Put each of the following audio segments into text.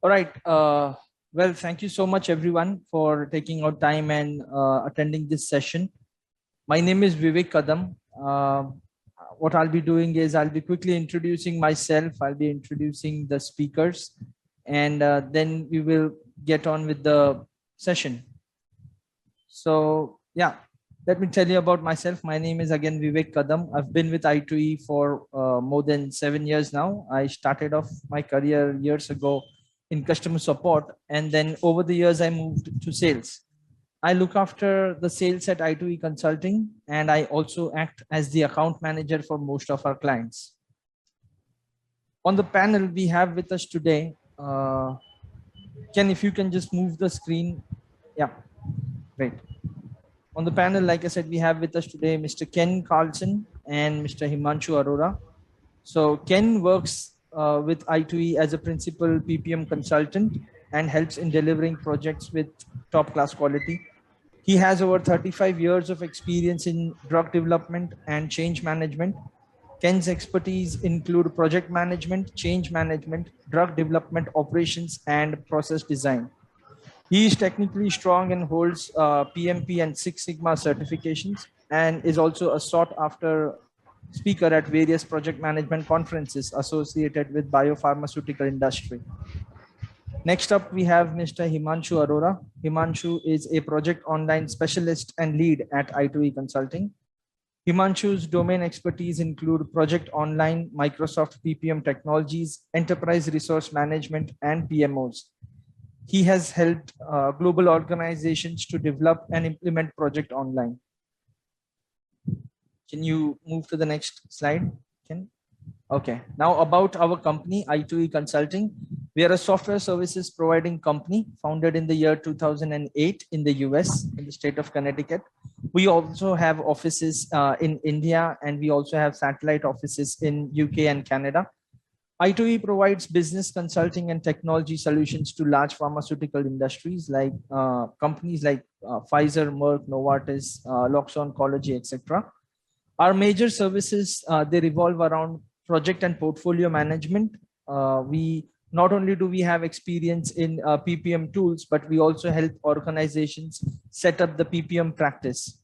All right. Well, thank you so much, everyone, for taking out time and attending this session. My name is Vivek Kadam. What I'll be doing is I'll be quickly introducing myself. I'll be introducing the speakers, and then we will get on with the session. So, yeah, let me tell you about myself. My name is again Vivek Kadam. I've been with I2E for more than 7 years now. I started off my career years ago in customer support, and then over the years, I moved to sales. I look after the sales at I2E Consulting, and I also act as the account manager for most of our clients. On the panel, we have with us today, Ken, if you can just move the screen. Yeah, great. On the panel, like I said, we have with us today Mr. Ken Carlson and Mr. Himanshu Arora. So Ken works with I2E as a principal PPM consultant and helps in delivering projects with top class quality. He has over 35 years of experience in drug development and change management. Ken's expertise include project management, change management, drug development operations, and process design. He is technically strong and holds PMP and Six Sigma certifications, and is also a sought after speaker at various project management conferences associated with biopharmaceutical industry. Next up, we have Mr. Himanshu Arora. Himanshu is a project online specialist and lead at I2E Consulting. Himanshu's domain expertise include project online, Microsoft PPM technologies, enterprise resource management, and PMOs. He has helped global organizations to develop and implement project online. Can you move to the next slide? Ken? Okay, now about our company, I2E Consulting. We are a software services providing company founded in the year 2008 in the US, in the state of Connecticut. We also have offices in India, and we also have satellite offices in UK and Canada. I2E provides business consulting and technology solutions to large pharmaceutical industries like companies like Pfizer, Merck, Novartis, Loxo Oncology, etc. Our major services, they revolve around project and portfolio management. We not only do we have experience in PPM tools, but we also help organizations set up the PPM practice.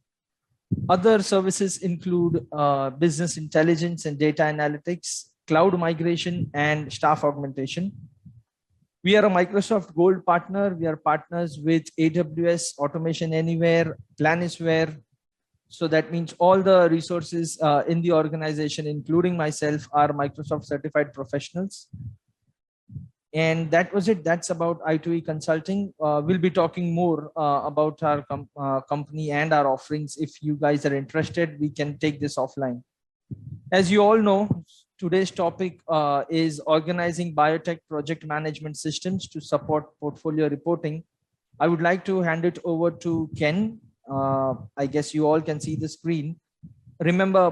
Other services include business intelligence and data analytics, cloud migration, and staff augmentation. We are a Microsoft Gold partner. We are partners with AWS, Automation Anywhere, Planisware. So that means all the resources in the organization, including myself, are Microsoft certified professionals. And that was it. That's about I2E Consulting. We'll be talking more about our company and our offerings. If you guys are interested, we can take this offline. As you all know, today's topic is organizing biotech project management systems to support portfolio reporting. I would like to hand it over to Ken. I guess you all can see the screen. Remember,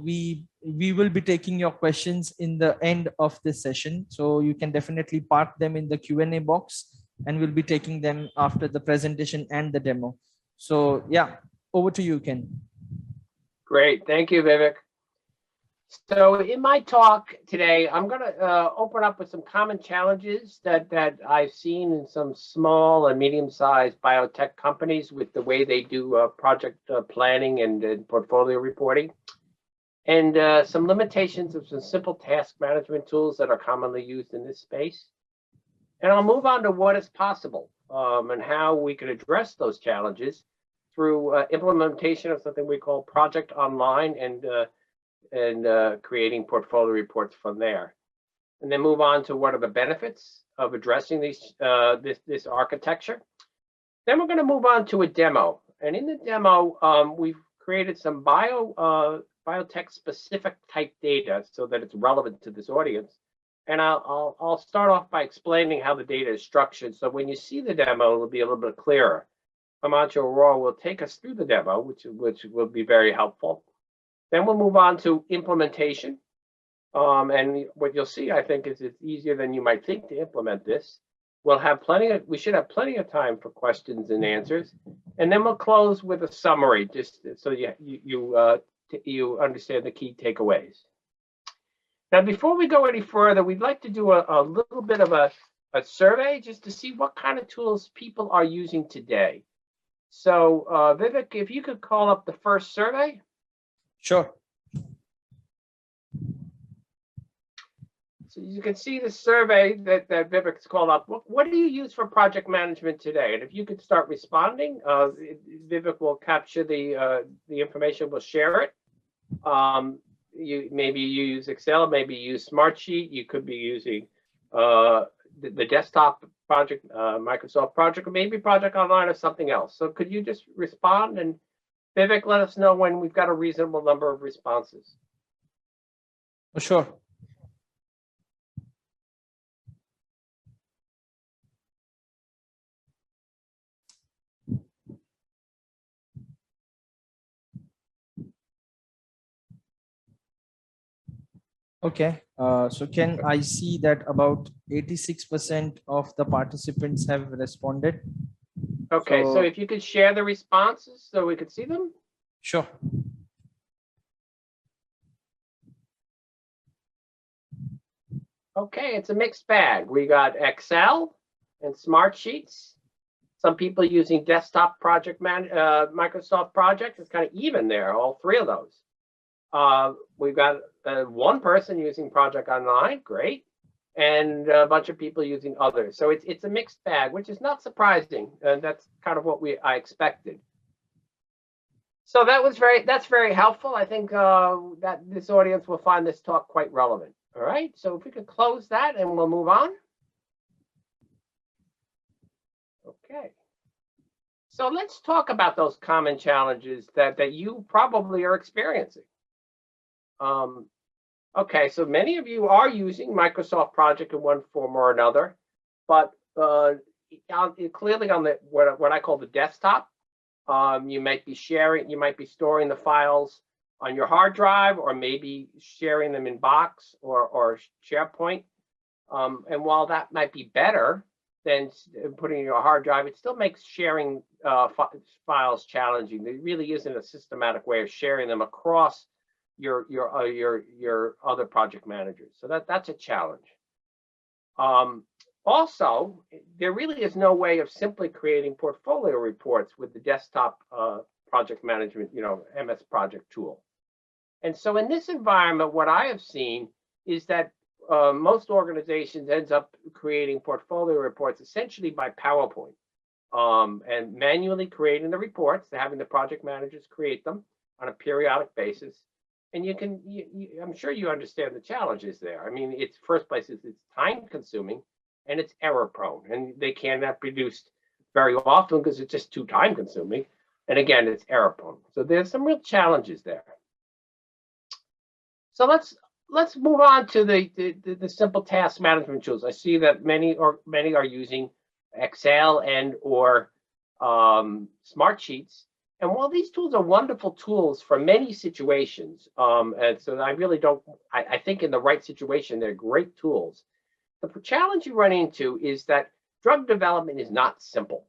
we will be taking your questions in the end of this session, so you can definitely park them in the Q&A box, and we'll be taking them after the presentation and the demo. So yeah, over to you, Ken. Great, thank you, Vivek. So in my talk today, I'm going to open up with some common challenges that I've seen in some small and medium-sized biotech companies with the way they do project planning and portfolio reporting, and some limitations of some simple task management tools that are commonly used in this space. And I'll move on to what is possible and how we can address those challenges through implementation of something we call Project Online and creating portfolio reports from there. And then move on to what are the benefits of addressing these this architecture. Then we're going to move on to a demo. And in the demo, we've created some biotech specific type data so that it's relevant to this audience. And I'll start off by explaining how the data is structured. So when you see the demo, it'll be a little bit clearer. Himanshu Arora will take us through the demo, which will be very helpful. Then we'll move on to implementation. And what you'll see, I think, is it's easier than you might think to implement this. We should have plenty of time for questions and answers. And then we'll close with a summary, just so you understand the key takeaways. Now, before we go any further, we'd like to do a little bit of a a survey just to see what kind of tools people are using today. So Vivek, if you could call up the first survey. Sure. So you can see the survey that Vivek's called up. What do you use for project management today? And if you could start responding, Vivek will capture the information, we'll share it. Maybe you use Excel, maybe you use Smartsheet. You could be using the desktop project, Microsoft project, or maybe Project Online or something else. So could you just respond, and Vivek, let us know when we've got a reasonable number of responses. Oh, sure. Okay, so can I see that about 86% of the participants have responded? Okay, so if you could share the responses so we could see them. Sure. Okay, it's a mixed bag. We got Excel and Smartsheets. Some people using desktop project Microsoft projects. It's kind of even there, all three of those. We've got one person using Project Online, great, and a bunch of people using others. So it's a mixed bag, which is not surprising, and that's kind of what I expected. So that's very helpful. I think that this audience will find this talk quite relevant. All right, so if we could close that and we'll move on. Okay. So let's talk about those common challenges that you probably are experiencing. Okay, so many of you are using Microsoft Project in one form or another, but clearly on the what I call the desktop, you might be storing the files on your hard drive, or maybe sharing them in Box or SharePoint. And while that might be better than putting in your hard drive, it still makes sharing files challenging. There really isn't a systematic way of sharing them across your other project managers. So that's a challenge. Also, there really is no way of simply creating portfolio reports with the desktop project management, MS Project tool. And so in this environment, what I have seen is that most organizations ends up creating portfolio reports essentially by PowerPoint, and manually creating the reports, having the project managers create them on a periodic basis. And I'm sure you understand the challenges there. I mean, it's first place is it's time consuming and it's error prone, and they cannot be produced very often because it's just too time consuming. And again, it's error prone. So there's some real challenges there. So let's move on to the simple task management tools. I see that many are using Excel and or Smartsheets. And while these tools are wonderful tools for many situations, and so I think in the right situation, they're great tools. The challenge you run into is that drug development is not simple.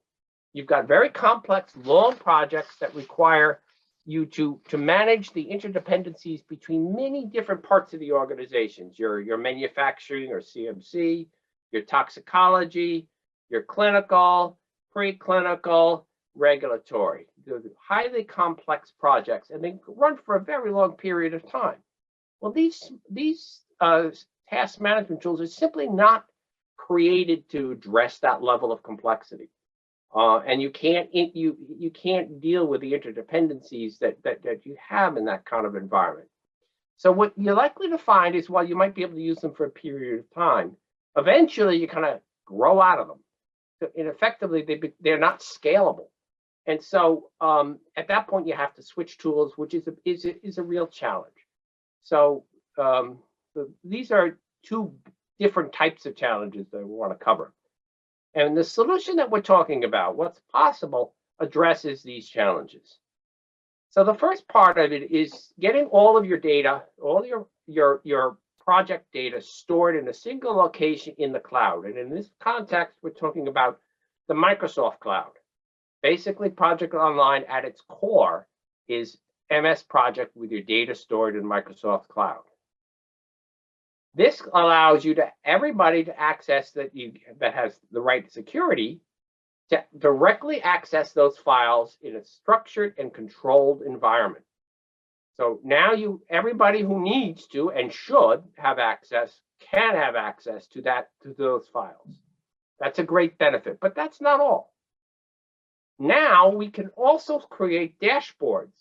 You've got very complex, long projects that require you to manage the interdependencies between many different parts of the organizations, your manufacturing or CMC, your toxicology, your clinical, preclinical, regulatory. They're highly complex projects, and they run for a very long period of time. Well, these task management tools are simply not created to address that level of complexity, and you can't deal with the interdependencies that you have in that kind of environment. So what you're likely to find is, while you might be able to use them for a period of time, eventually you kind of grow out of them. So, and effectively, they're not scalable. And so at that point, you have to switch tools, which is a real challenge. So these are two different types of challenges that we want to cover. And the solution that we're talking about, what's possible, addresses these challenges. So the first part of it is getting all of your data, all your project data stored in a single location in the cloud. And in this context, we're talking about the Microsoft cloud. Basically, Project Online at its core is MS Project with your data stored in Microsoft Cloud. This allows everybody to access that has the right security to directly access those files in a structured and controlled environment. So now everybody who needs to and should have access can have access to those files. That's a great benefit, but that's not all. Now we can also create dashboards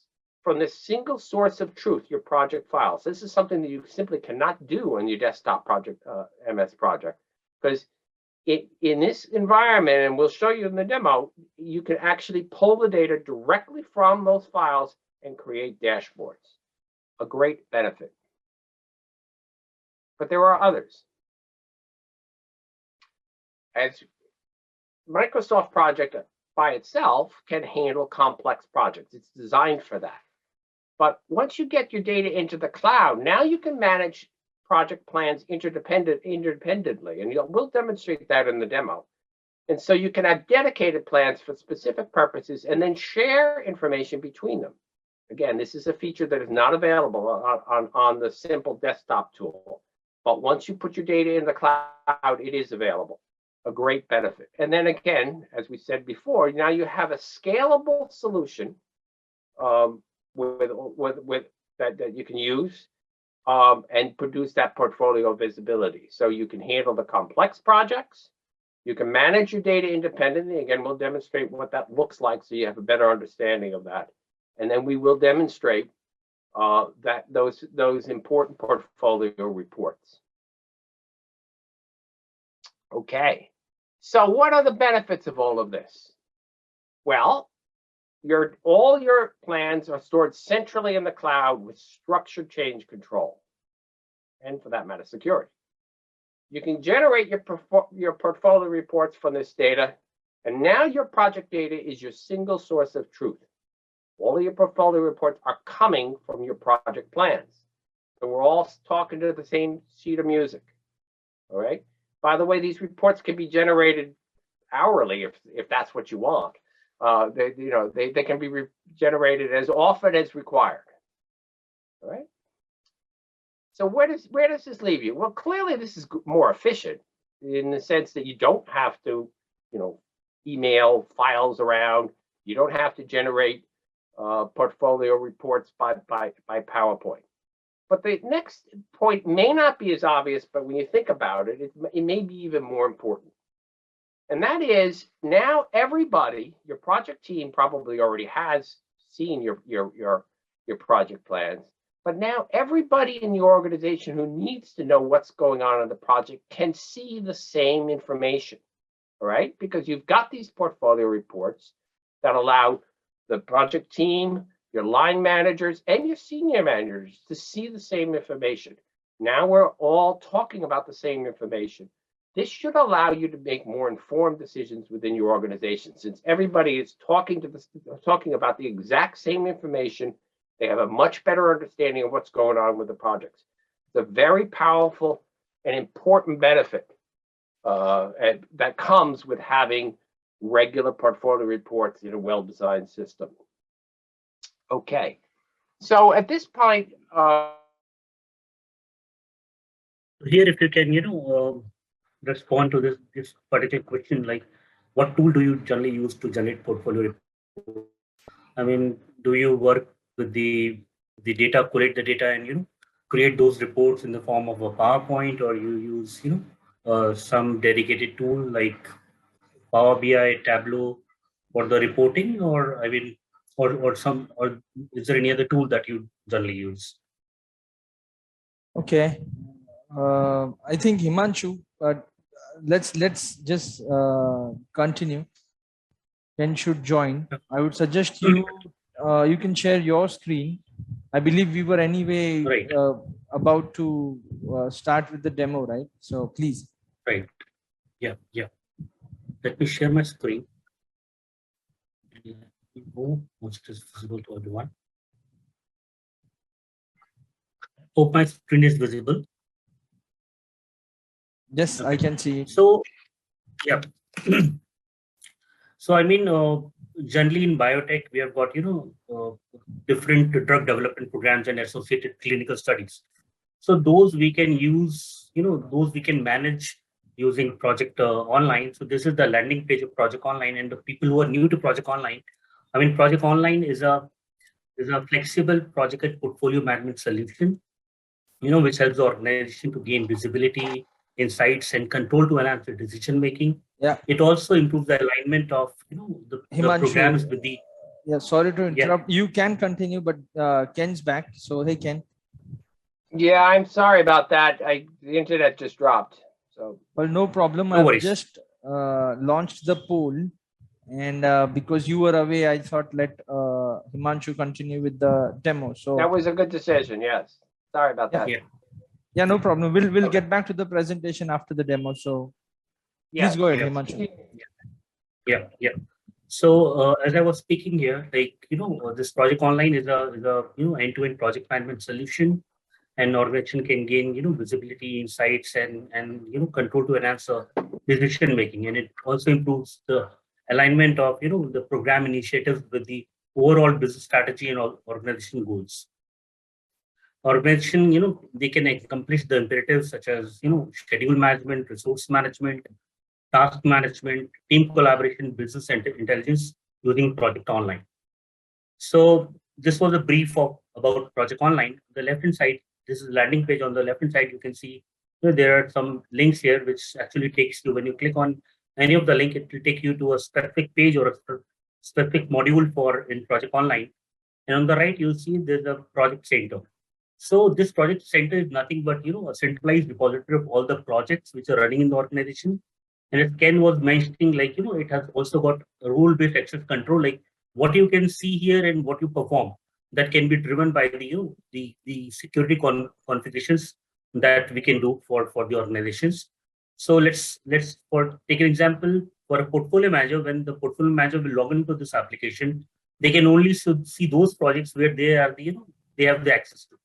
from this single source of truth, your project files. This is something that you simply cannot do on your desktop project, MS project, because in this environment, and we'll show you in the demo, you can actually pull the data directly from those files and create dashboards. A great benefit. But there are others. As Microsoft Project by itself can handle complex projects. It's designed for that. But once you get your data into the cloud, now you can manage project plans independently, and we'll demonstrate that in the demo. And so you can have dedicated plans for specific purposes and then share information between them. Again, this is a feature that is not available on the simple desktop tool. But once you put your data in the cloud, it is available. A great benefit. And then again, as we said before, now you have a scalable solution that you can use and produce that portfolio visibility. So you can handle the complex projects. You can manage your data independently. Again, we'll demonstrate what that looks like so you have a better understanding of that. And then we will demonstrate that those important portfolio reports. Okay, so what are the benefits of all of this? Well, all your plans are stored centrally in the cloud with structured change control, and for that matter, security. You can generate your portfolio reports from this data, and now your project data is your single source of truth. All of your portfolio reports are coming from your project plans. So we're all talking to the same sheet of music. All right. By the way, these reports can be generated hourly if that's what you want. They can be generated as often as required. All right. So where does this leave you? Well, clearly this is more efficient in the sense that you don't have to, email files around. You don't have to generate portfolio reports by PowerPoint. But the next point may not be as obvious, but when you think about it, it may be even more important. And that is now everybody, your project team probably already has seen your project plans, but now everybody in your organization who needs to know what's going on in the project can see the same information, all right? Because you've got these portfolio reports that allow the project team, your line managers, and your senior managers to see the same information. Now we're all talking about the same information. This should allow you to make more informed decisions within your organization. Since everybody is talking about the exact same information, they have a much better understanding of what's going on with the projects. It's a very powerful and important benefit that comes with having regular portfolio reports in a well-designed system. Okay, so at this point, here, if you can, respond to this particular question, like what tool do you generally use to generate portfolio reports? I mean, do you work with the data, collect the data, and create those reports in the form of a PowerPoint, or you use some dedicated tool like Power BI, Tableau for the reporting, or I mean, or is there any other tool that you generally use? Okay, I think Himanshu, but let's just continue. Ken should join. I would suggest you can share your screen. I believe we were anyway Right. about to start with the demo, right? So please. Right. Yeah. Let me share my screen. Once it is visible to everyone. Hope my screen is visible. Yes, okay. I can see it. So, yeah. So, I mean, generally in biotech, we have got, different drug development programs and associated clinical studies. So those we can use those we can manage using Project Online. So this is the landing page of Project Online, and the people who are new to Project Online, I mean, Project Online is a flexible project and portfolio management solution, which helps the organization to gain visibility, insights, and control to enhance the decision making. Yeah. It also improves the alignment of the programs with the. Yeah, sorry to interrupt. You can continue, but Ken's back. So hey, Ken. Yeah, I'm sorry about that. The internet just dropped. So well, no problem. No worries. I've just launched the poll, and because you were away, I thought let Himanshu continue with the demo. So that was a good decision. Yes. Sorry about that. Yeah, no problem. We'll get back to the presentation after the demo. So please go ahead, Himanshu. Yeah. So as I was speaking here, this Project Online is a end-to-end project management solution. An organization can gain visibility, insights, and control to enhance decision making, and it also improves the alignment of the program initiatives with the overall business strategy and organization goals. Organization, they can accomplish the imperatives such as schedule management, resource management, task management, team collaboration, business intelligence using Project Online. So this was a brief about Project Online. The left-hand side, this is a landing page. On the left-hand side, you can see there are some links here, which actually takes you, when you click on any of the link, it will take you to a specific page or a specific module in Project Online. And on the right, you'll see there's a project center. So this project center is nothing but a centralized repository of all the projects which are running in the organization. And as Ken was mentioning, it has also got a role-based access control, like what you can see here and what you perform, that can be driven by the security configurations that we can do for the organizations. So let's take an example for a portfolio manager. When the portfolio manager will log into this application, they can only see those projects where they are they have the access to.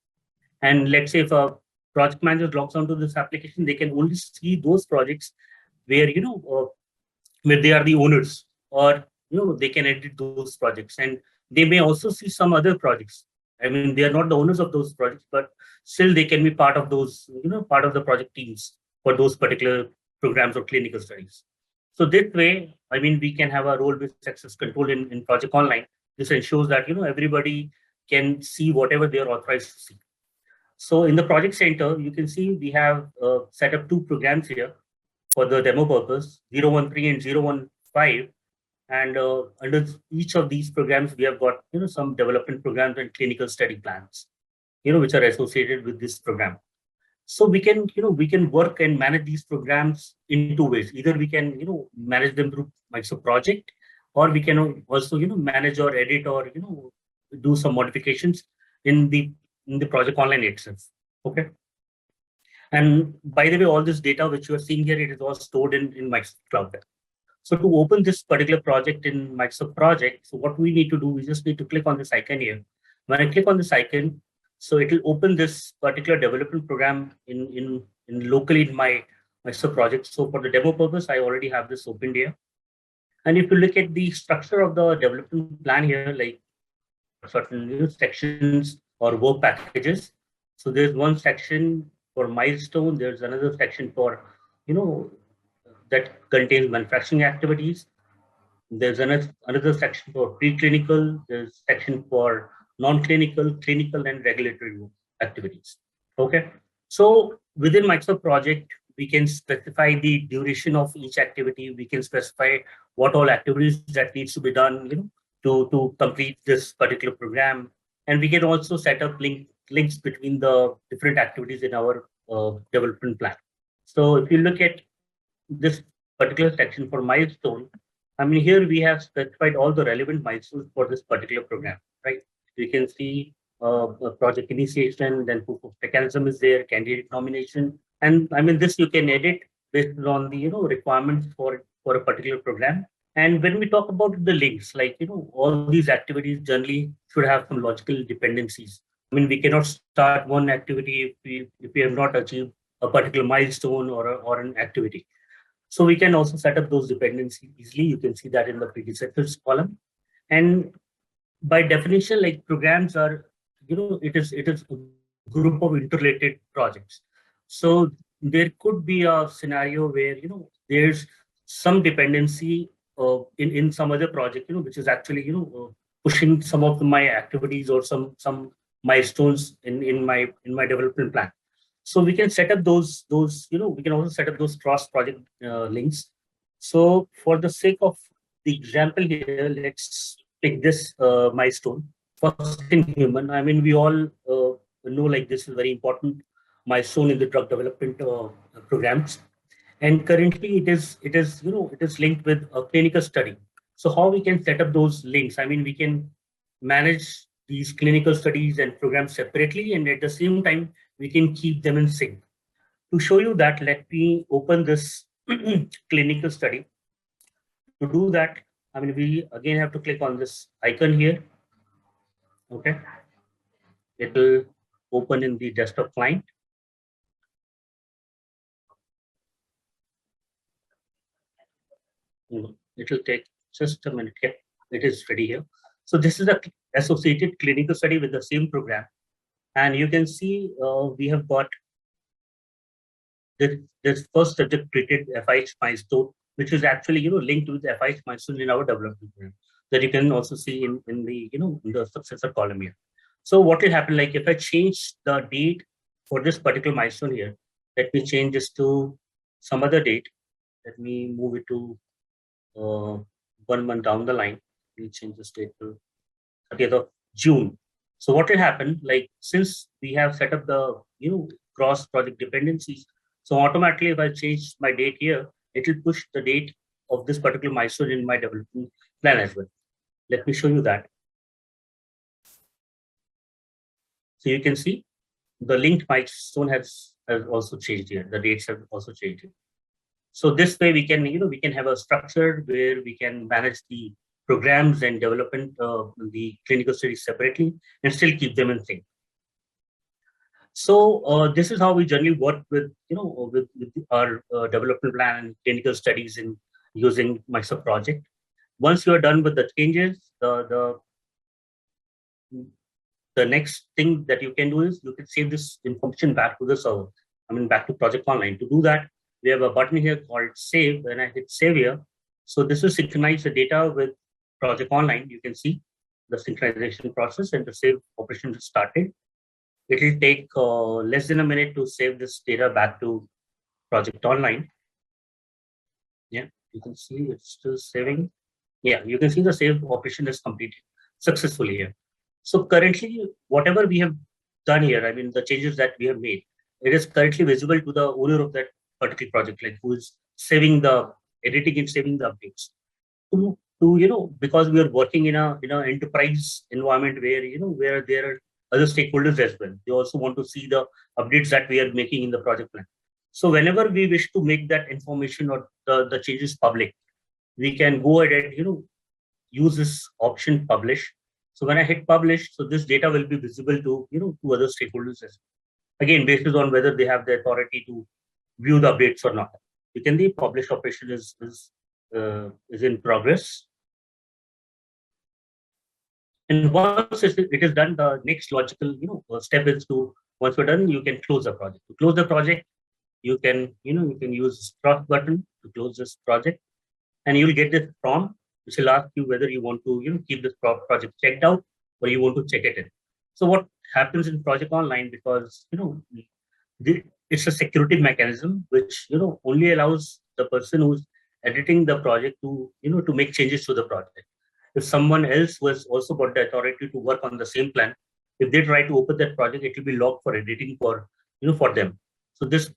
And let's say if a project manager logs onto this application, they can only see those projects where where they are the owners, or they can edit those projects, and they may also see some other projects. I mean, they are not the owners of those projects, but still they can be part of those, part of the project teams for those particular programs or clinical studies. So this way, I mean, we can have a role-based access control in Project Online. This ensures that everybody can see whatever they are authorized to see. So in the project center, you can see we have set up two programs here for the demo purpose, 013 and 015. And under each of these programs, we have got some development programs and clinical study plans, which are associated with this program. So we can work and manage these programs in two ways. Either we can manage them through Microsoft Project, or we can also manage or edit or do some modifications in the Project Online itself. Okay. And by the way, all this data which you are seeing here, it is all stored in Microsoft Cloud. So to open this particular project in Microsoft Project, so what we need to do, we just need to click on this icon here. When I click on this icon, so it will open this particular development program in locally in my Microsoft Project. So for the demo purpose, I already have this opened here. And if you look at the structure of the development plan here, like certain sections or work packages. So there's one section for milestone. There's another section for, that contains manufacturing activities. There's another section for preclinical. There's section for non-clinical, clinical, and regulatory activities. Okay. So within Microsoft Project, we can specify the duration of each activity. We can specify what all activities that needs to be done, to complete this particular program. And we can also set up links between the different activities in our development plan. So if you look at this particular section for milestone, I mean, here we have specified all the relevant milestones for this particular program, right? You can see project initiation, then proof of mechanism is there, candidate nomination. And I mean, this you can edit based on the, requirements for a particular program. And when we talk about the links, like, all these activities generally should have some logical dependencies. I mean, we cannot start one activity if we have not achieved a particular milestone or an activity. So we can also set up those dependencies easily. You can see that in the predecessors column. And by definition, like programs are, it is a group of interrelated projects. So there could be a scenario where, there's some dependency in some other project, which is actually, pushing some of my activities or some milestones in my development plan. So we can set up those, we can also set up those cross project links. So for the sake of the example here, let's take this milestone, first in human. I mean, we all know like this is very important milestone in the drug development programs. And currently it is linked with a clinical study. So how we can set up those links? I mean, we can manage these clinical studies and programs separately, and at the same time, we can keep them in sync. To show you that, let me open this clinical study. To do that, I mean, we again have to click on this icon here. Okay. It will open in the desktop client. It will take just a minute. Yeah, it is ready here. So this is the associated clinical study with the same program. And you can see we have got this first subject treated FIH milestone, which is actually linked with FIH milestone in our development program, that you can also see in the in the successor column here. So what will happen, like if I change the date for this particular milestone here, let me change this to some other date. Let me move it to 1 month down the line. We change this date to 30th of June. So what will happen, like since we have set up the cross project dependencies, so automatically if I change my date here, it will push the date of this particular milestone in my development plan as well. Let me show you that. So you can see the linked milestone has also changed here. The dates have also changed here. So this way we can we can have a structure where we can manage the programs and development the clinical studies separately and still keep them in sync. So this is how we generally work with with our development plan and clinical studies in using Microsoft Project. Once you are done with the changes, the next thing that you can do is you can save this information back to the server. I mean, back to Project Online. To do that, we have a button here called Save. When I hit Save here, so this will synchronize the data with Project Online. You can see the synchronization process and the save operation is started. It will take less than a minute to save this data back to Project Online. Yeah, you can see it's still saving. Yeah, you can see the save operation is completed successfully here. So currently, whatever we have done here, I mean, the changes that we have made, it is currently visible to the owner of that particular project, like who is saving the editing and saving the updates. To because we are working in a enterprise environment where where there are other stakeholders as well. They also want to see the updates that we are making in the project plan. So whenever we wish to make that information or the changes public, we can go ahead and use this option publish. So when I hit publish, so this data will be visible to to other stakeholders as well. Again, based on whether they have the authority to view the updates or not. You can the publish operation is in progress. And once it is done, the next logical step is to, once we're done, you can close the project. To close the project, you can you can use cross button to close this project, and you'll get this prompt which will ask you whether you want to keep this project checked out or you want to check it in. So what happens in Project Online, because it's a security mechanism which only allows the person who's editing the project to to make changes to the project. If someone else was also got the authority to work on the same plan, if they try to open that project, it will be locked for editing for for them. So this,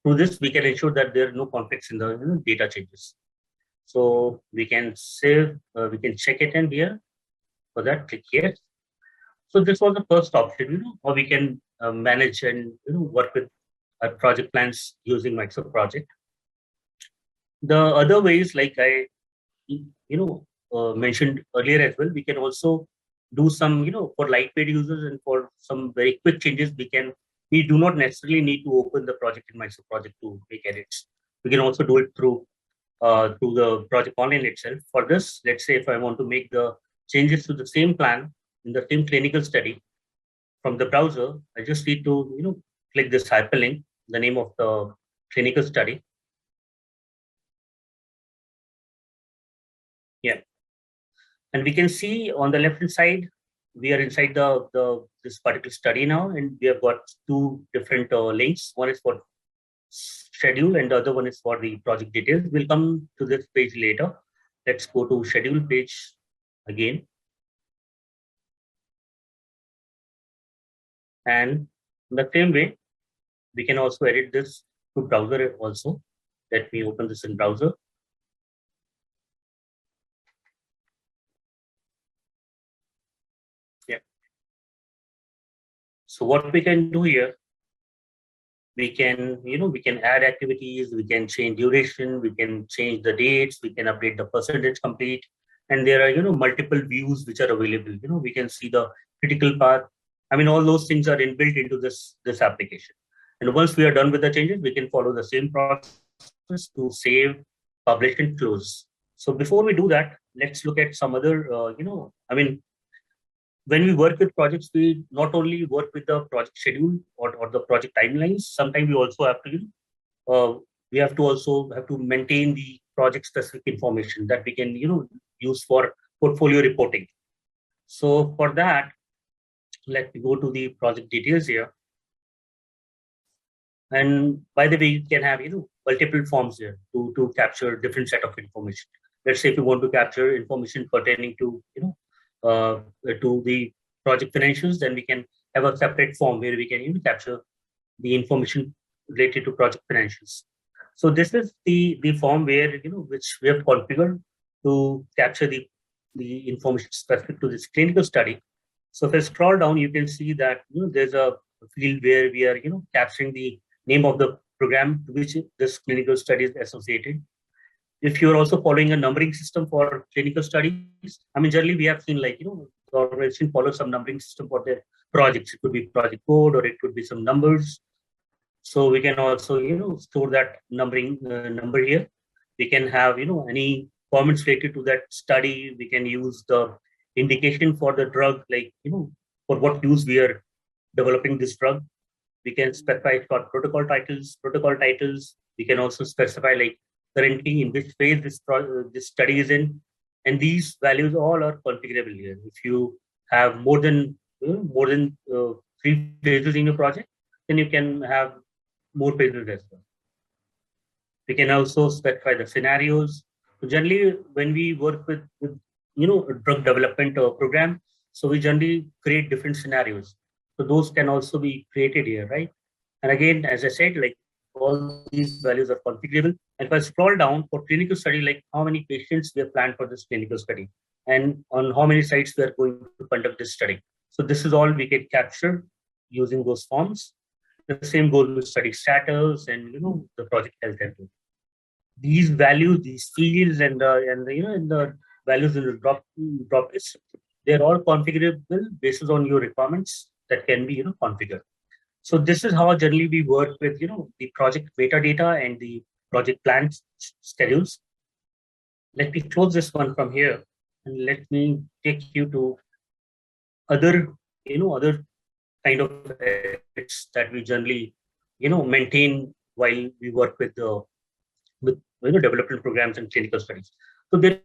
through this, we can ensure that there are no conflicts in the data changes. So we can save, we can check it in here. For that, click here. So this was the first option, how we can manage and work with our project plans using Microsoft Project. The other ways, like I mentioned earlier as well, we can also do some for lightweight users and for some very quick changes. We do not necessarily need to open the project in Microsoft Project to make edits. We can also do it through the Project Online itself. For this, let's say if I want to make the changes to the same plan in the same clinical study from the browser, I just need to click this hyperlink, the name of the clinical study. Yeah. And we can see on the left hand side, we are inside this particular study now, and we have got two different links. One is for schedule and the other one is for the project details. We'll come to this page later. Let's go to schedule page again. And in the same way, we can also edit this to browser also. Let me open this in browser. Yeah. So what we can do here, we can, we can add activities, we can change duration, we can change the dates, we can update the percentage complete. And there are, multiple views which are available. We can see the critical path. I mean, all those things are inbuilt into this application. And once we are done with the changes, we can follow the same process to save, publish, and close. So before we do that, let's look at some other, when we work with projects, we not only work with the project schedule or the project timelines. Sometimes we also have to, have to maintain the project specific information that we can, use for portfolio reporting. So for that, let me go to the project details here. And by the way, you can have, multiple forms here to capture different set of information. Let's say if you want to capture information pertaining to, to the project financials, then we can have a separate form where we can capture the information related to project financials. So this is the form where, which we have configured to capture the information specific to this clinical study. So if I scroll down, you can see that there's a field where we are capturing the name of the program to which this clinical study is associated. If you're also following a numbering system for clinical studies, I mean, generally we have seen like, the organization follows some numbering system for their projects. It could be project code or it could be some numbers. So we can also, store that numbering number here. We can have, any comments related to that study. We can use the indication for the drug, like, for what use we are developing this drug. We can specify short protocol titles. We can also specify like currently in which phase this study is in, and these values all are configurable here. If you have more than 3 phases in your project, then you can have more phases as well. We can also specify the scenarios. So generally, when we work with a drug development program, so we generally create different scenarios. So those can also be created here, right? And again, as I said, like all these values are configurable. And if I scroll down for clinical study, like how many patients we have planned for this clinical study and on how many sites we are going to conduct this study. So this is all we can capture using those forms. The same goes with study status and the project health and health. These values, these fields, and the values in the drop list, they're all configurable based on your requirements that can be configured. So this is how generally we work with the project metadata and the project plan schedules. Let me close this one from here and let me take you to other other kind of assets that we generally maintain while we work with development programs and clinical studies. So there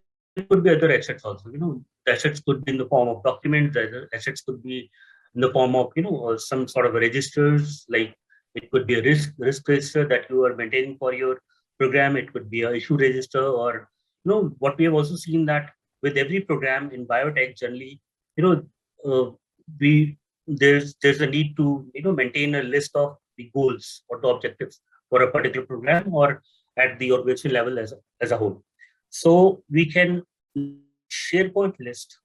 could be other assets also. The assets could be in the form of documents. The assets could be in the form of some sort of registers. Like it could be a risk register that you are maintaining for your program. It could be a issue register, or what we have also seen that with every program in biotech, generally there's a need to maintain a list of the goals or the objectives for a particular program or at the organization level as a whole. So we can SharePoint list.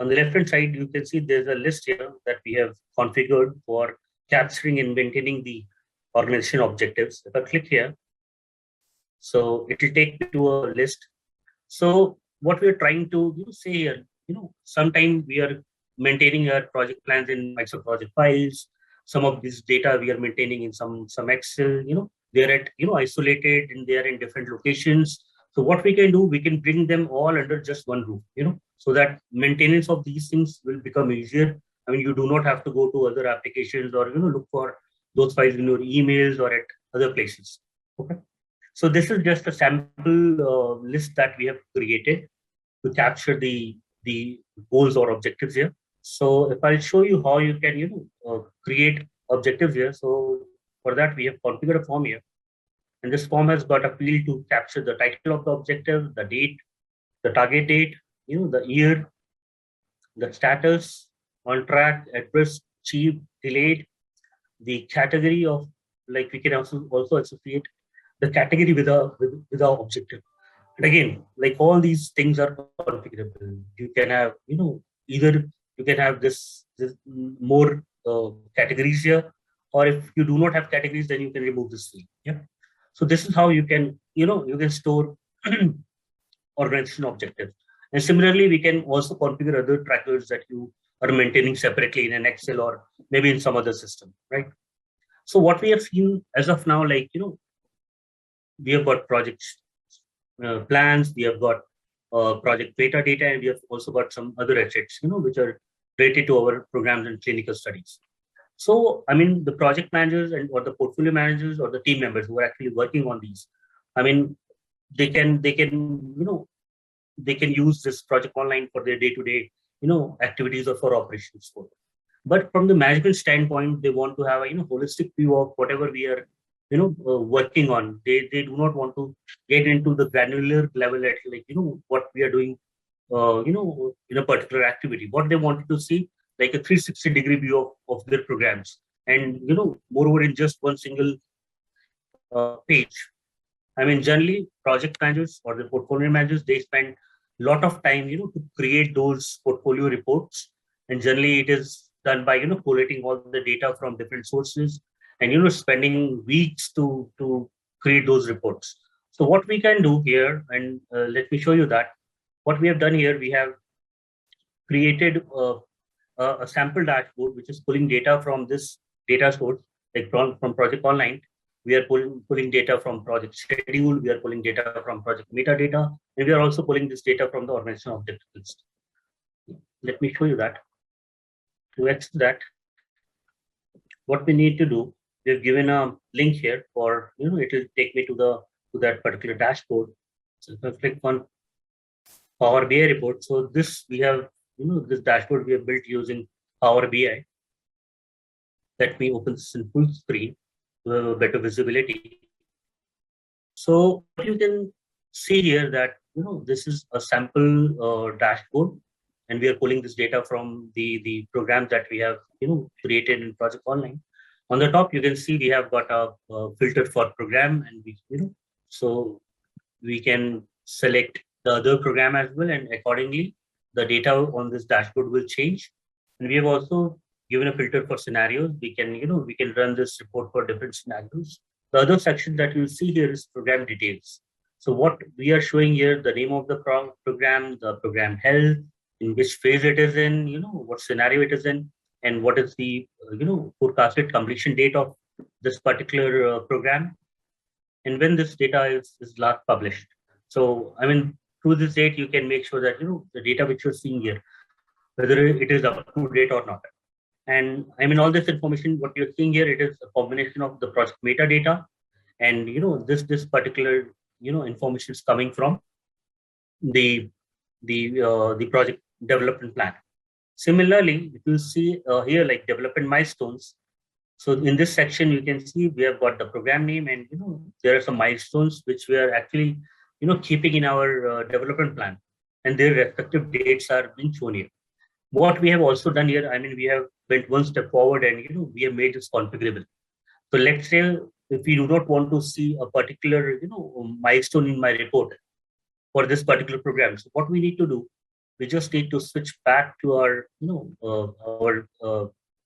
On the left hand side, you can see there's a list here that we have configured for capturing and maintaining the organization objectives. If I click here, so it will take me to a list. So what we are trying to say here, sometimes we are maintaining our project plans in Microsoft project files. Some of this data we are maintaining in some Excel. They're at isolated and they are in different locations. So what we can do, we can bring them all under just one roof. So that maintenance of these things will become easier. I mean, you do not have to go to other applications or look for those files in your emails or at other places. Okay. So this is just a sample list that we have created to capture the goals or objectives here. So if I'll show you how you can create objectives here. So for that we have configured a form here, and this form has got a field to capture the title of the objective, the date, the target date, the year, the status, on track, at risk, achieved, delayed, the category of, like we can also associate the category with our objective. And again, like all these things are configurable. You can have, either you can have this more categories here, or if you do not have categories, then you can remove this field. Yeah. So this is how you can, you can store organization objectives. And similarly, we can also configure other trackers that you are maintaining separately in an Excel or maybe in some other system, right? So what we have seen as of now, like, we have got projects plans, we have got project metadata, and we have also got some other assets, which are related to our programs and clinical studies. So, I mean, the project managers or the portfolio managers or the team members who are actually working on these, I mean, they can use this project online for their day-to-day, activities or for operations. But from the management standpoint, they want to have a holistic view of whatever we are working on. They do not want to get into the granular level at like what we are doing in a particular activity. What they wanted to see, like a 360-degree view of their programs, and moreover in just one single page. I mean, generally project managers or the portfolio managers, they spend a lot of time to create those portfolio reports, and generally it is done by collating all the data from different sources and spending weeks to create those reports. So what we can do here, and let me show you that what we have done here, we have created a sample dashboard which is pulling data from this data source, like from Project Online. We are pulling data from project schedule, we are pulling data from project metadata, and we are also pulling this data from the organization object list. Let me show you that. To access that, what we need to do, we've given a link here for, it will take me to that particular dashboard. So if I click on Power BI report, so this we have, this dashboard we have built using Power BI. Let me open this in full screen to have a better visibility. So what you can see here that, this is a sample dashboard, and we are pulling this data from the programs that we have, created in Project Online. On the top, you can see we have got a filter for program, and we, so we can select the other program as well, and accordingly, the data on this dashboard will change. And we have also given a filter for scenarios. We can, we can run this report for different scenarios. The other section that you see here is program details. So what we are showing here, the name of the program, the program health, in which phase it is in, what scenario it is in, and what is the, forecasted completion date of this particular program, and when this data is last published. So, I mean, through this date, you can make sure that, the data which you're seeing here, whether it is up to date or not. And I mean, all this information, what you're seeing here, it is a combination of the project metadata, and this particular information is coming from the project development plan. Similarly, if you see here, like development milestones. So in this section, you can see we have got the program name, and there are some milestones which we are actually keeping in our development plan, and their respective dates are being shown here. What we have also done here, I mean, we have went one step forward, and we have made this configurable. So let's say if we do not want to see a particular milestone in my report for this particular program, so what we need to do, we just need to switch back to our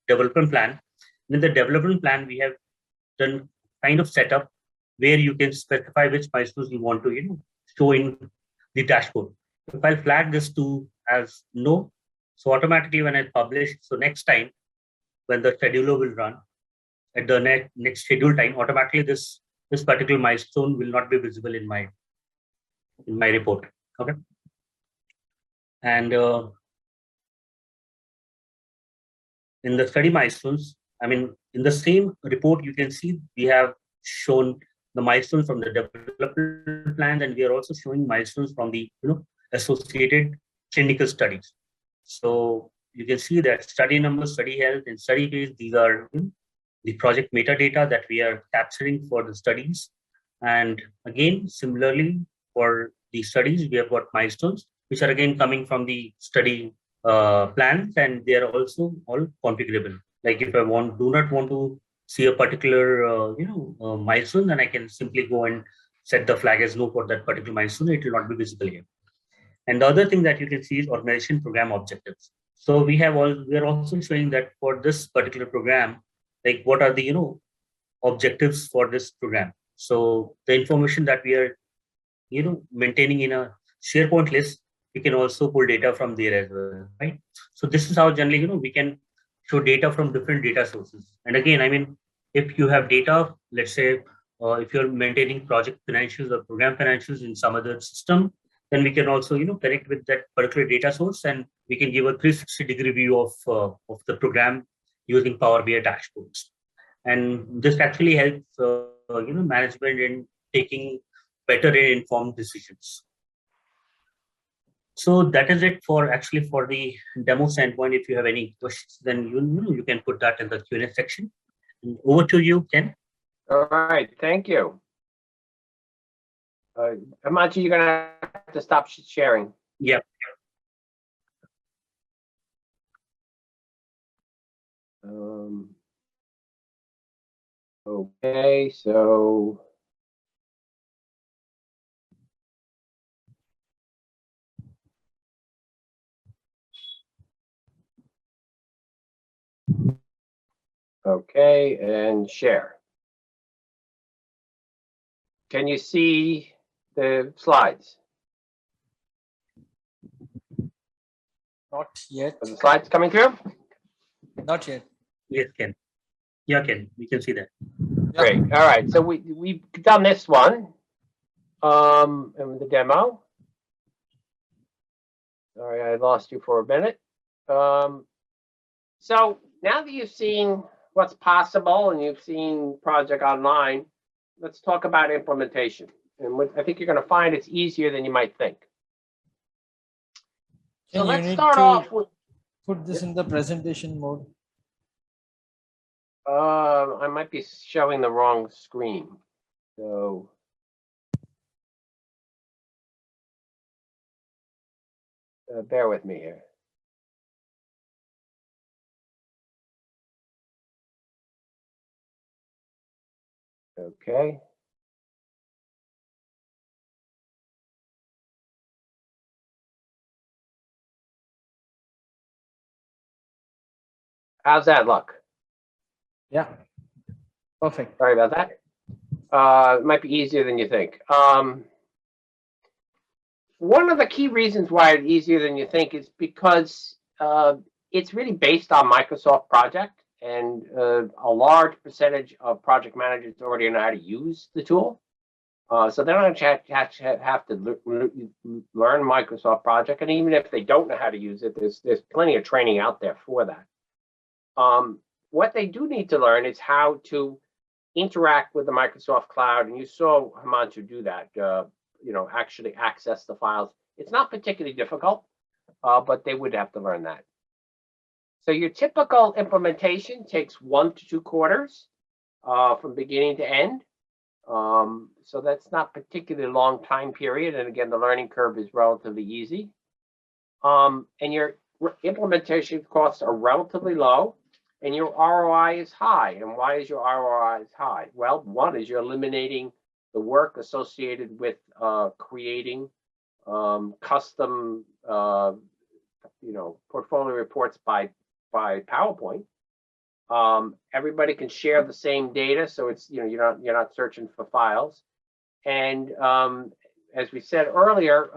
development plan. In the development plan, we have done kind of setup where you can specify which milestones you want to show in the dashboard. If I flag this to as no, so automatically when I publish, so next time when the scheduler will run at the next schedule time, automatically this particular milestone will not be visible in my report. Okay. And in the study milestones, I mean, in the same report, you can see we have shown the milestones from the development plans, and we are also showing milestones from the associated clinical studies. So you can see that study numbers, study health, and study phase, these are the project metadata that we are capturing for the studies. And again, similarly, for the studies, we have got milestones, which are again coming from the study plans, and they are also all configurable. Like if I do not want to see a particular milestone, then I can simply go and set the flag as no for that particular milestone. It will not be visible here. And the other thing that you can see is organization program objectives. So we are also showing that for this particular program, like what are the objectives for this program. So the information that we are maintaining in a SharePoint list, we can also pull data from there as well, right? So this is how generally we can show data from different data sources. And again, I mean, if you have data, let's say if you're maintaining project financials or program financials in some other system, then we can also connect with that particular data source, and we can give a 360-degree view of the program using Power BI dashboards. And this actually helps management in taking better and informed decisions. So that is it for the demo standpoint. If you have any questions, then you can put that in the Q&A section. And over to you, Ken. All right, thank you. Amanchi, you're gonna have to stop sharing. Yeah. Okay, so okay, and share. Can you see the slides? Not yet. Are the slides coming through? Not yet. Yes, Ken. Yeah, Ken. We can see that. Yeah. Great. All right. So we've done this one. And the demo. Sorry, I lost you for a minute. So now that you've seen what's possible and you've seen Project Online, let's talk about implementation. And I think you're going to find it's easier than you might think. So let's start off with. Put this in the presentation mode. I might be showing the wrong screen. So. Bear with me here. Okay. How's that look? Yeah. Perfect. Sorry about that. It might be easier than you think. One of the key reasons why it's easier than you think is because it's really based on Microsoft Project, and a large percentage of project managers already know how to use the tool. So they don't have to learn Microsoft Project, and even if they don't know how to use it, there's plenty of training out there for that. What they do need to learn is how to interact with the Microsoft Cloud, and you saw Himanshu do that. Actually access the files. It's not particularly difficult, but they would have to learn that. So your typical implementation takes 1 to 2 quarters from beginning to end. So that's not particularly long time period. And again, the learning curve is relatively easy. And your implementation costs are relatively low, and your ROI is high. And why is your ROI high? Well, one is you're eliminating the work associated with creating custom, portfolio reports by PowerPoint. Everybody can share the same data, so it's you're not searching for files. And as we said earlier,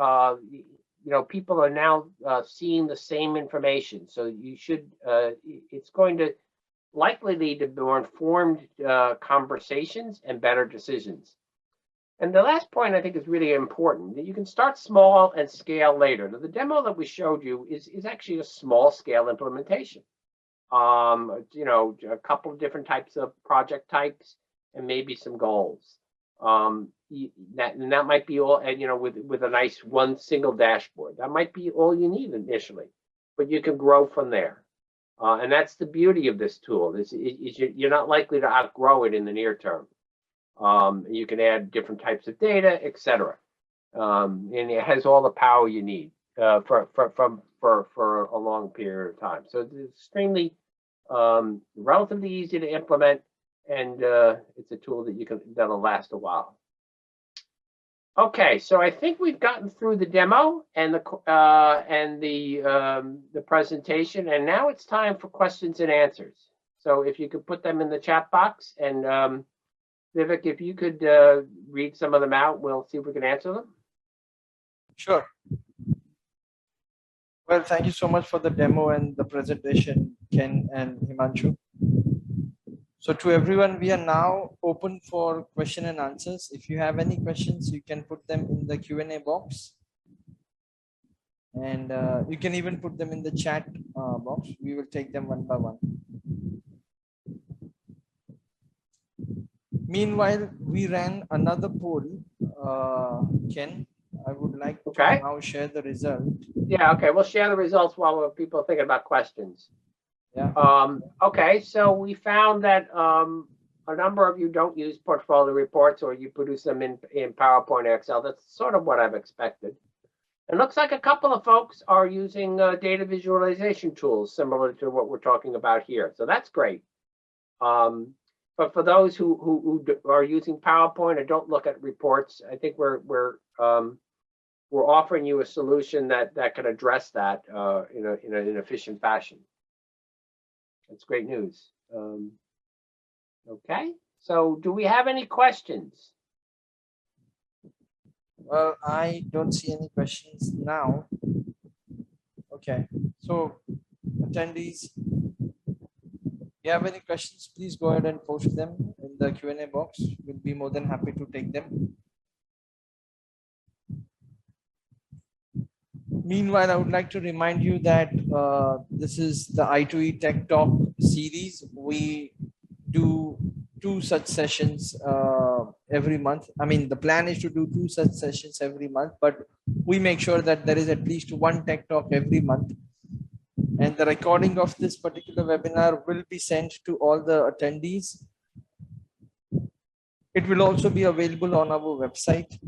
people are now seeing the same information, so you should. It's going to likely lead to more informed conversations and better decisions. And the last point I think is really important, that you can start small and scale later. Now, the demo that we showed you is actually a small scale implementation. you know, a couple of different types of project types, and maybe some goals. That might be all, and you know, with a nice one single dashboard. That might be all you need initially, but you can grow from there. And that's the beauty of this tool. You're not likely to outgrow it in the near term. You can add different types of data, etc. And it has all the power you need for a long period of time. So it's extremely relatively easy to implement, and it's a tool that'll last a while. Okay, so I think we've gotten through the demo and the presentation, and now it's time for questions and answers. So if you could put them in the chat box, and Vivek, if you could read some of them out, we'll see if we can answer them. Sure. Well, thank you so much for the demo and the presentation, Ken and Himanshu. So to everyone, we are now open for question and answers. If you have any questions, you can put them in the Q&A box. And you can even put them in the chat box. We will take them one by one. Meanwhile, we ran another poll. Ken, I would like to now share the result. Yeah, okay, we'll share the results while people are thinking about questions. Yeah. Okay, so we found that a number of you don't use portfolio reports, or you produce them in PowerPoint or Excel. That's sort of what I've expected. It looks like a couple of folks are using data visualization tools similar to what we're talking about here. So that's great. But for those who are using PowerPoint or don't look at reports, I think we're offering you a solution that can address that in an efficient fashion. That's great news. Okay, so do we have any questions? Well, I don't see any questions now. Okay, so attendees, if you have any questions, please go ahead and post them in the Q&A box. We'll be more than happy to take them. Meanwhile, I would like to remind you that this is the I2E Tech Talk series. We do 2 such sessions every month. I mean, the plan is to do 2 such sessions every month, but we make sure that there is at least 1 Tech Talk every month. And the recording of this particular webinar will be sent to all the attendees. It will also be available on our website.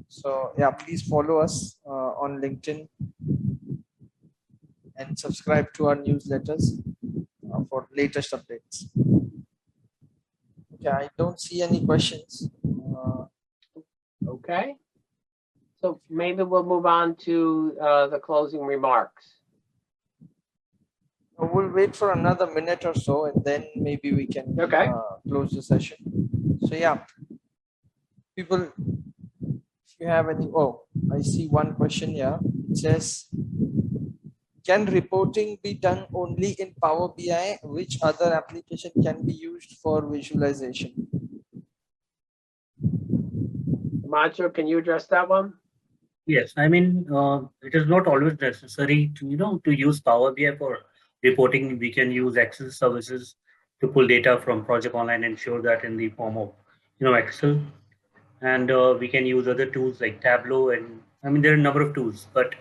So yeah, please follow us on LinkedIn and subscribe to our newsletters for latest updates. Okay, I don't see any questions. Okay, so maybe we'll move on to the closing remarks. We'll wait for another minute or so, and then maybe we can close the session. So yeah, people, if you have any, I see one question here. It says, can reporting be done only in Power BI? Which other application can be used for visualization? Himanshu, can you address that one? Yes, I mean, it is not always necessary to, to use Power BI for reporting. We can use Access services to pull data from Project Online and show that in the form of, Excel. And we can use other tools like Tableau, and I mean, there are a number of tools, but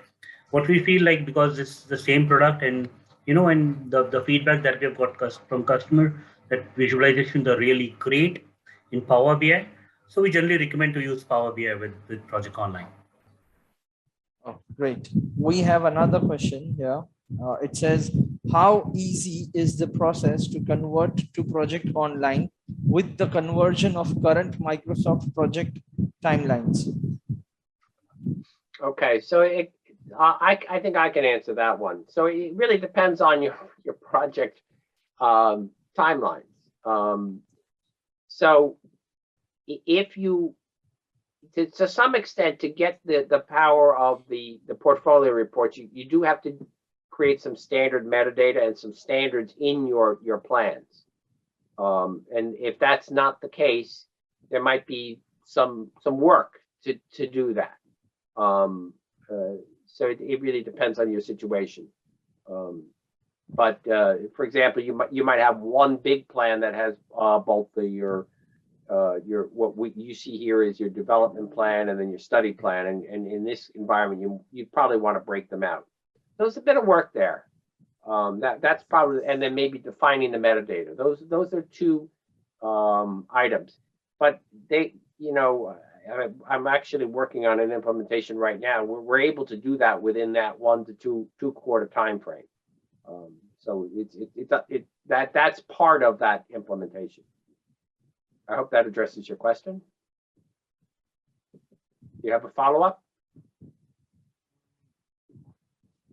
what we feel like, because it's the same product, and and the feedback that we've got from customer, that visualizations are really great in Power BI. So we generally recommend to use Power BI with Project Online. Oh, great. We have another question here. It says, how easy is the process to convert to Project Online with the conversion of current Microsoft project timelines? Okay, so I think I can answer that one. So it really depends on your project timelines. So if you, to some extent, to get the power of the portfolio reports, you do have to create some standard metadata and some standards in your plans. And if that's not the case, there might be some work to do that. So it really depends on your situation. But for example, you might have one big plan that has both your you see here is your development plan and then your study plan, and in this environment you probably want to break them out. So there's a bit of work there. That's probably, and then maybe defining the metadata. Those are two items, but they, I'm actually working on an implementation right now. We're able to do that within that 1 to 2 quarter time frame. So that's part of that implementation. I hope that addresses your question. Do you have a follow-up?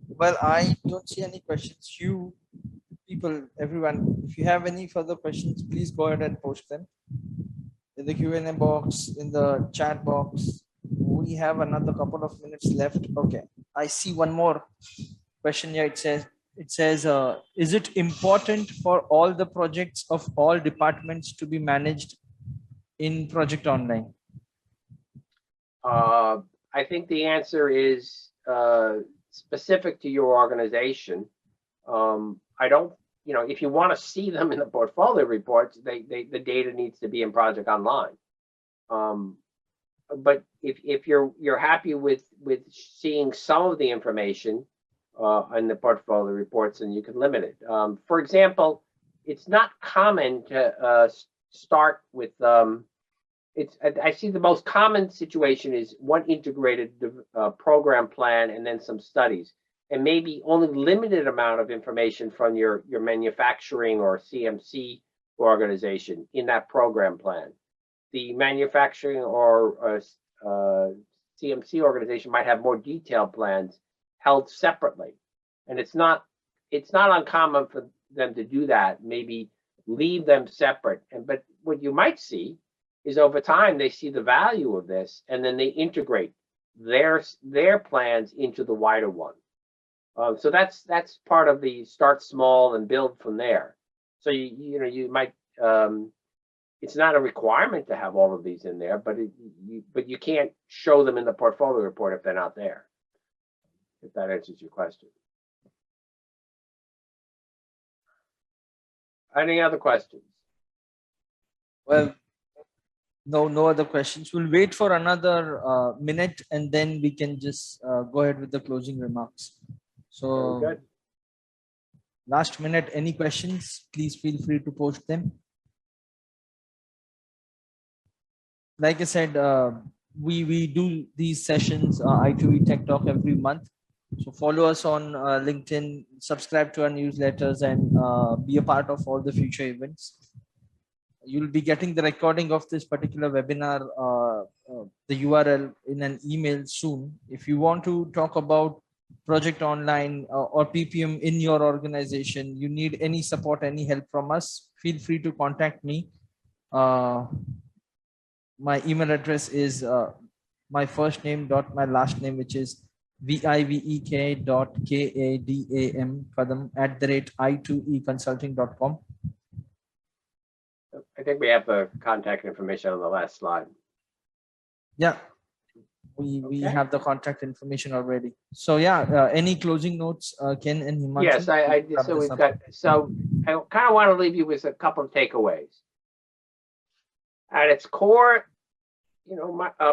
Well, I don't see any questions. You people, everyone, if you have any further questions, please go ahead and post them in the Q&A box, in the chat box. We have another couple of minutes left. Okay, I see one more question here. It says, is it important for all the projects of all departments to be managed in Project Online? I think the answer is specific to your organization. I don't, if you want to see them in the portfolio reports, the data needs to be in Project Online. But if you're happy with seeing some of the information in the portfolio reports, then you can limit it. For example, it's not common to start with I see the most common situation is one integrated program plan and then some studies, and maybe only limited amount of information from your manufacturing or CMC organization in that program plan. The manufacturing or CMC organization might have more detailed plans held separately, and it's not uncommon for them to do that. Maybe leave them separate, but what you might see is over time they see the value of this, and then they integrate their plans into the wider one. So that's part of the start small and build from there. So you might it's not a requirement to have all of these in there, but you can't show them in the portfolio report if they're not there. If that answers your question. Any other questions? Well, no other questions. We'll wait for another minute, and then we can just go ahead with the closing remarks. So, good. Last minute, any questions? Please feel free to post them. Like I said, we do these sessions, I2E Tech Talk, every month. So follow us on LinkedIn, subscribe to our newsletters, and be a part of all the future events. You'll be getting the recording of this particular webinar, the URL in an email soon. If you want to talk about Project Online or PPM in your organization, you need any support, any help from us, feel free to contact me. My email address is my first name dot my last name, which is vivek.kadam@i2econsulting.com. I think we have the contact information on the last slide. Yeah, we have the contact information already. So yeah, any closing notes, Ken and Himanshu? Yes, so we've got. So I kind of want to leave you with a couple of takeaways. At its core,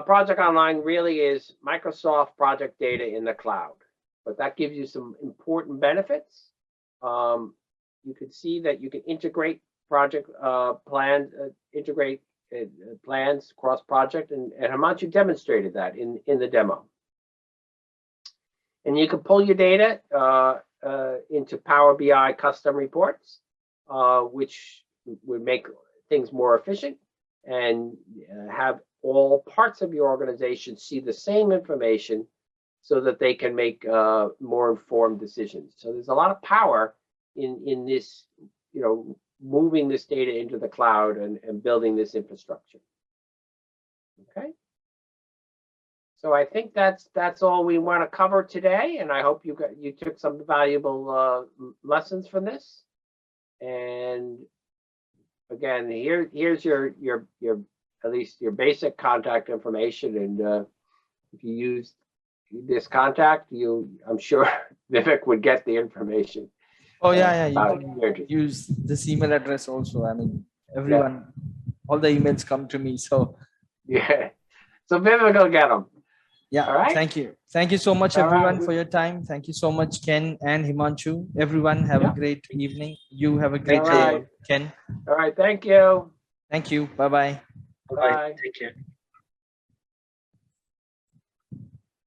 Project Online really is Microsoft project data in the cloud, but that gives you some important benefits. You can see that you can integrate project plans, plans cross project, and Himanshu demonstrated that in the demo. And you can pull your data into Power BI custom reports, which would make things more efficient, and have all parts of your organization see the same information so that they can make more informed decisions. So there's a lot of power in this, moving this data into the cloud and building this infrastructure. Okay. So I think that's all we want to cover today, and I hope you took some valuable lessons from this. And again, here's your at least your basic contact information, and if you use this contact, I'm sure Vivek would get the information. Oh yeah, you about can your interest. use this email address also. I mean, everyone, all the emails come to me. So Yeah. So Vivek will get them. yeah, All right. thank you so much All everyone right. for your time. Thank you so much, Ken and Himanshu. Everyone have a Yeah. great evening. You have a All great day, right. Ken. All right. Thank you. Thank you. Bye bye. All right. Bye. Take care.